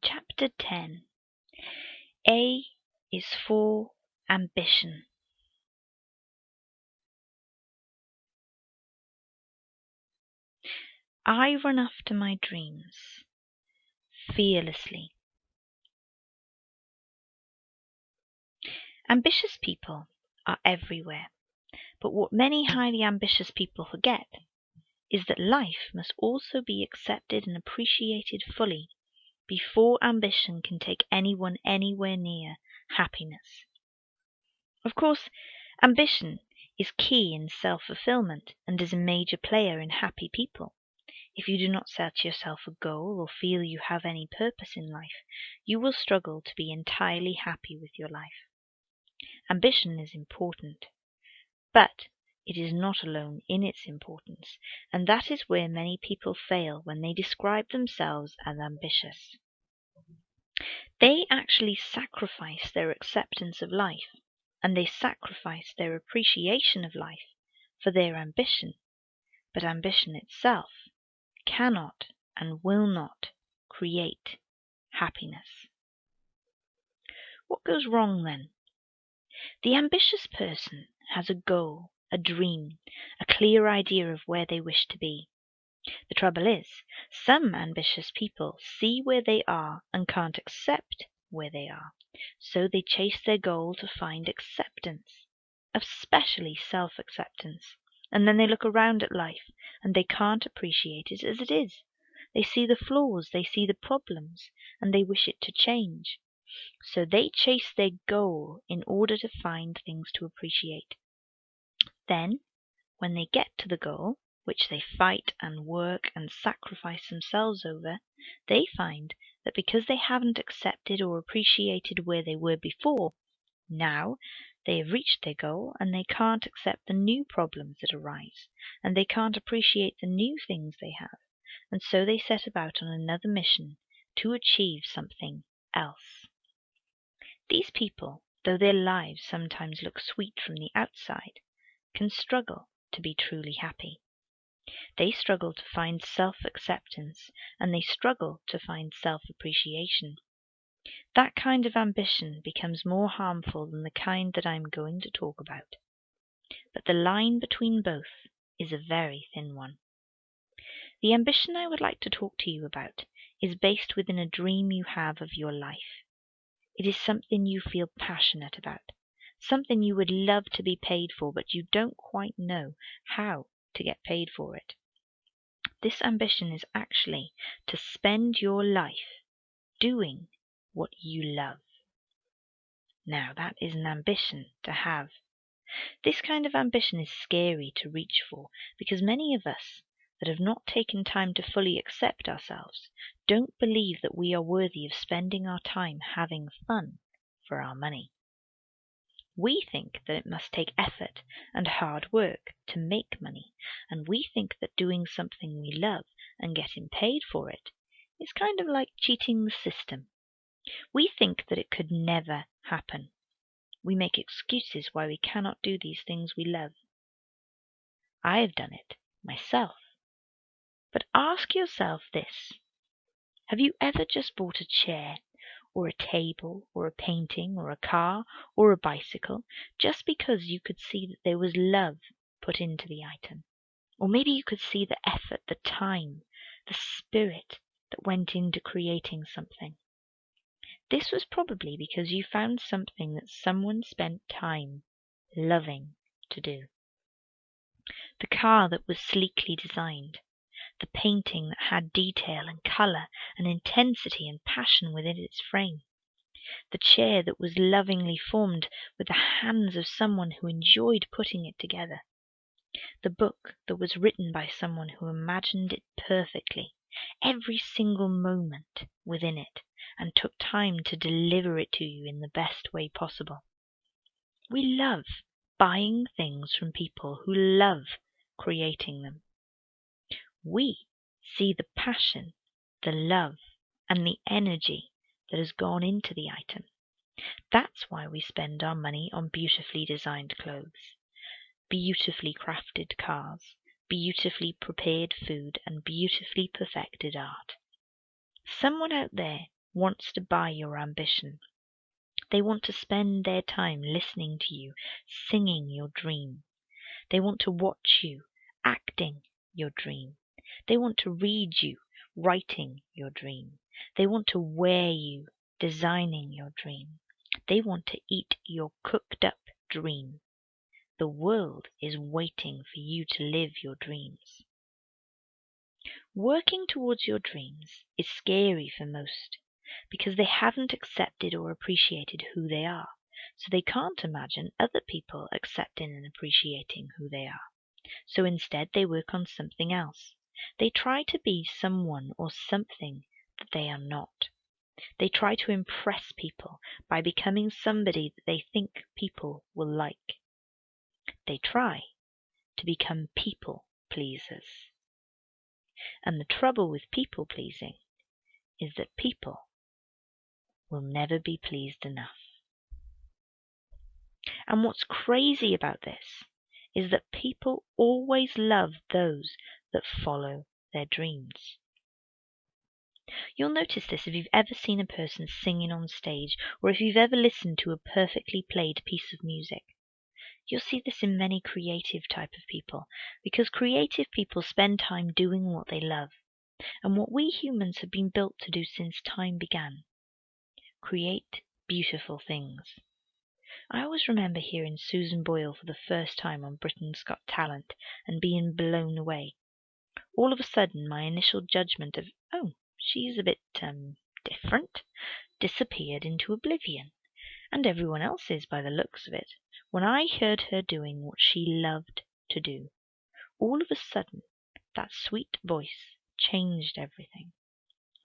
Chapter 10. A is for ambition. I run after my dreams fearlessly. Ambitious people are everywhere, but what many highly ambitious people forget is that life must also be accepted and appreciated fully before ambition can take anyone anywhere near happiness. Of course, ambition is key in self-fulfillment and is a major player in happy people. If you do not set yourself a goal or feel you have any purpose in life, you will struggle to be entirely happy with your life. Ambition is important, but it is not alone in its importance, and that is where many people fail when they describe themselves as ambitious. They actually sacrifice their acceptance of life, and they sacrifice their appreciation of life for their ambition, but ambition itself cannot and will not create happiness. What goes wrong then? The ambitious person has a goal, a dream, a clear idea of where they wish to be. The trouble is, some ambitious people see where they are and can't accept where they are, so they chase their goal to find acceptance, especially self-acceptance, and then they look around at life and they can't appreciate it as it is. They see the flaws, they see the problems, and they wish it to change. So they chase their goal in order to find things to appreciate. Then, when they get to the goal, which they fight and work and sacrifice themselves over, they find that because they haven't accepted or appreciated where they were before, now they have reached their goal and they can't accept the new problems that arise, and they can't appreciate the new things they have, and so they set about on another mission to achieve something else. These people, though their lives sometimes look sweet from the outside, can struggle to be truly happy. They struggle to find self-acceptance, and they struggle to find self-appreciation. That kind of ambition becomes more harmful than the kind that I am going to talk about. But the line between both is a very thin one. The ambition I would like to talk to you about is based within a dream you have of your life. It is something you feel passionate about, something you would love to be paid for, but you don't quite know how to get paid for it. This ambition is actually to spend your life doing what you love. Now, that is an ambition to have. This kind of ambition is scary to reach for because many of us that have not taken time to fully accept ourselves don't believe that we are worthy of spending our time having fun for our money. We think that it must take effort and hard work to make money, and we think that doing something we love and getting paid for it is kind of like cheating the system. We think that it could never happen. We make excuses why we cannot do these things we love. I have done it myself. But ask yourself this. Have you ever just bought a chair, or a table, or a painting, or a car, or a bicycle, just because you could see that there was love put into the item? Or maybe you could see the effort, the time, the spirit that went into creating something. This was probably because you found something that someone spent time loving to do. The car that was sleekly designed, the painting that had detail and colour and intensity and passion within its frame, the chair that was lovingly formed with the hands of someone who enjoyed putting it together, the book that was written by someone who imagined it perfectly, every single moment within it, and took time to deliver it to you in the best way possible. We love buying things from people who love creating them. We see the passion, the love, and the energy that has gone into the item. That's why we spend our money on beautifully designed clothes, beautifully crafted cars, beautifully prepared food, and beautifully perfected art. Someone out there wants to buy your ambition. They want to spend their time listening to you, singing your dream. They want to watch you, acting your dream. They want to read you, writing your dream. They want to wear you, designing your dream. They want to eat your cooked up dream. The world is waiting for you to live your dreams. Working towards your dreams is scary for most, because they haven't accepted or appreciated who they are, so they can't imagine other people accepting and appreciating who they are. So instead they work on something else. They try to be someone or something that they are not. They try to impress people by becoming somebody that they think people will like. They try to become people pleasers. And the trouble with people pleasing is that people will never be pleased enough. And what's crazy about this is that people always love those that follow their dreams. You'll notice this if you've ever seen a person singing on stage, or if you've ever listened to a perfectly played piece of music. You'll see this in many creative type of people, because creative people spend time doing what they love, and what we humans have been built to do since time began. Create beautiful things. I always remember hearing Susan Boyle for the first time on Britain's Got Talent and being blown away. All of a sudden my initial judgment of, oh, she's a bit different, disappeared into oblivion, and everyone else is by the looks of it, when I heard her doing what she loved to do. All of a sudden that sweet voice changed everything.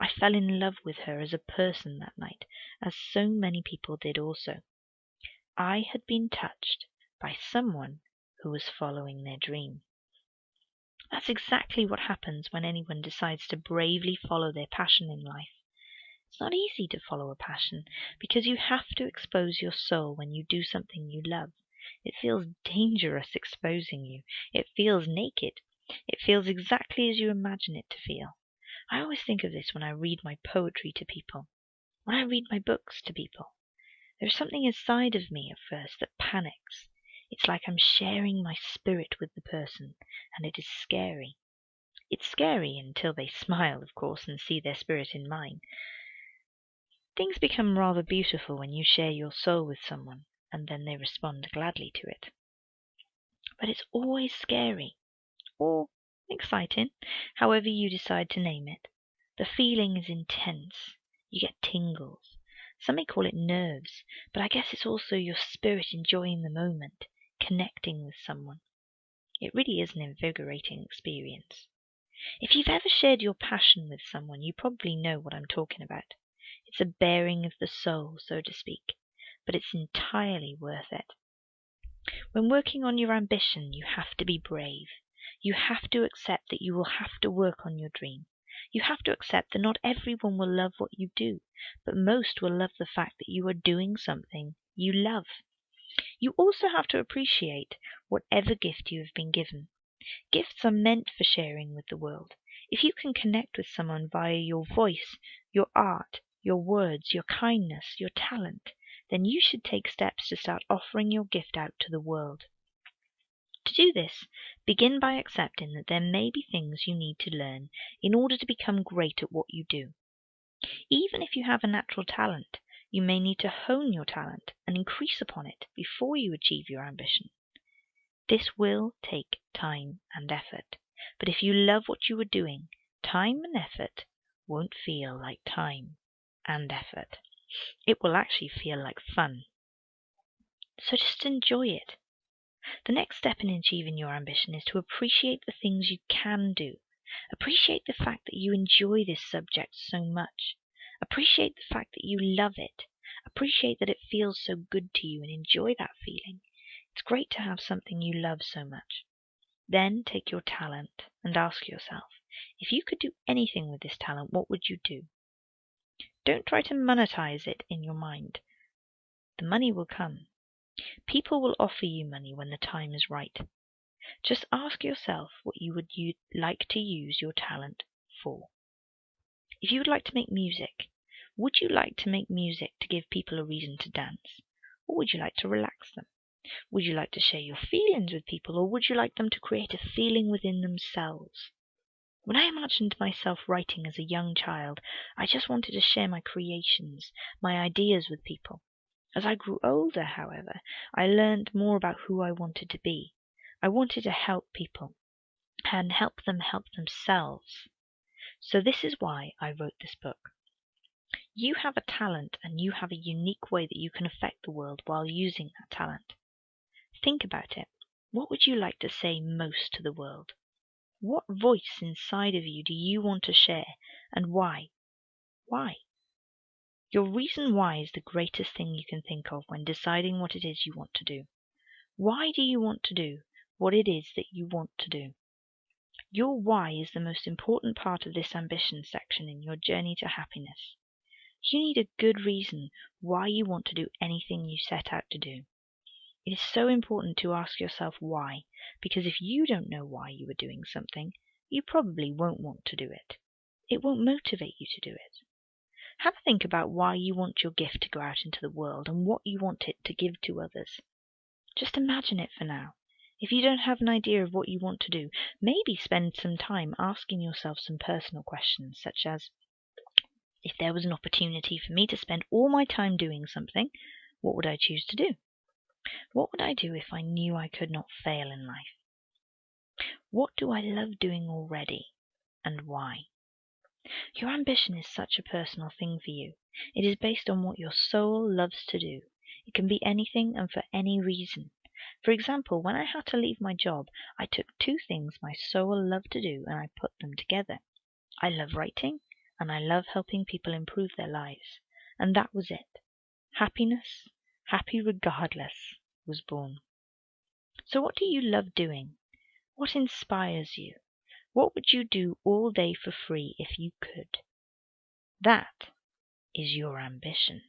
I fell in love with her as a person that night, as so many people did also. I had been touched by someone who was following their dream. That's exactly what happens when anyone decides to bravely follow their passion in life. It's not easy to follow a passion, because you have to expose your soul when you do something you love. It feels dangerous exposing you. It feels naked. It feels exactly as you imagine it to feel. I always think of this when I read my poetry to people, when I read my books to people. There's something inside of me at first that panics. It's like I'm sharing my spirit with the person, and it is scary. It's scary until they smile, of course, and see their spirit in mine. Things become rather beautiful when you share your soul with someone, and then they respond gladly to it. But it's always scary, or exciting, however you decide to name it. The feeling is intense. You get tingles. Some may call it nerves, but I guess it's also your spirit enjoying the moment, connecting with someone. It really is an invigorating experience. If you've ever shared your passion with someone, you probably know what I'm talking about. It's a bearing of the soul, so to speak, but it's entirely worth it. When working on your ambition, you have to be brave. You have to accept that you will have to work on your dream. You have to accept that not everyone will love what you do, but most will love the fact that you are doing something you love. You also have to appreciate whatever gift you have been given. Gifts are meant for sharing with the world. If you can connect with someone via your voice, your art, your words, your kindness, your talent, then you should take steps to start offering your gift out to the world. To do this, begin by accepting that there may be things you need to learn in order to become great at what you do. Even if you have a natural talent, you may need to hone your talent and increase upon it before you achieve your ambition. This will take time and effort, but if you love what you are doing, time and effort won't feel like time and effort. It will actually feel like fun. So just enjoy it. The next step in achieving your ambition is to appreciate the things you can do. Appreciate the fact that you enjoy this subject so much. Appreciate the fact that you love it. Appreciate that it feels so good to you and enjoy that feeling. It's great to have something you love so much. Then take your talent and ask yourself, if you could do anything with this talent, what would you do? Don't try to monetize it in your mind. The money will come. People will offer you money when the time is right. Just ask yourself what you would like to use your talent for. If you would like to make music, Would you like to make music to give people a reason to dance? Or would you like to relax them? Would you like to share your feelings with people, or would you like them to create a feeling within themselves? When I imagined myself writing as a young child, I just wanted to share my creations, my ideas with people. As I grew older, however, I learned more about who I wanted to be. I wanted to help people and help them help themselves. So this is why I wrote this book. You have a talent, and you have a unique way that you can affect the world while using that talent. Think about it. What would you like to say most to the world? What voice inside of you do you want to share, and why? Why? Your reason why is the greatest thing you can think of when deciding what it is you want to do. Why do you want to do what it is that you want to do? Your why is the most important part of this ambition section in your journey to happiness. You need a good reason why you want to do anything you set out to do. It is so important to ask yourself why, because if you don't know why you are doing something, you probably won't want to do it. It won't motivate you to do it. Have a think about why you want your gift to go out into the world and what you want it to give to others. Just imagine it for now. If you don't have an idea of what you want to do, maybe spend some time asking yourself some personal questions, such as, if there was an opportunity for me to spend all my time doing something, what would I choose to do? What would I do if I knew I could not fail in life? What do I love doing already, and why? Your ambition is such a personal thing for you. It is based on what your soul loves to do. It can be anything and for any reason. For example, when I had to leave my job, I took two things my soul loved to do and I put them together. I love writing, and I love helping people improve their lives. And that was it. Happiness, happy regardless, was born. So what do you love doing? What inspires you? What would you do all day for free if you could? That is your ambition.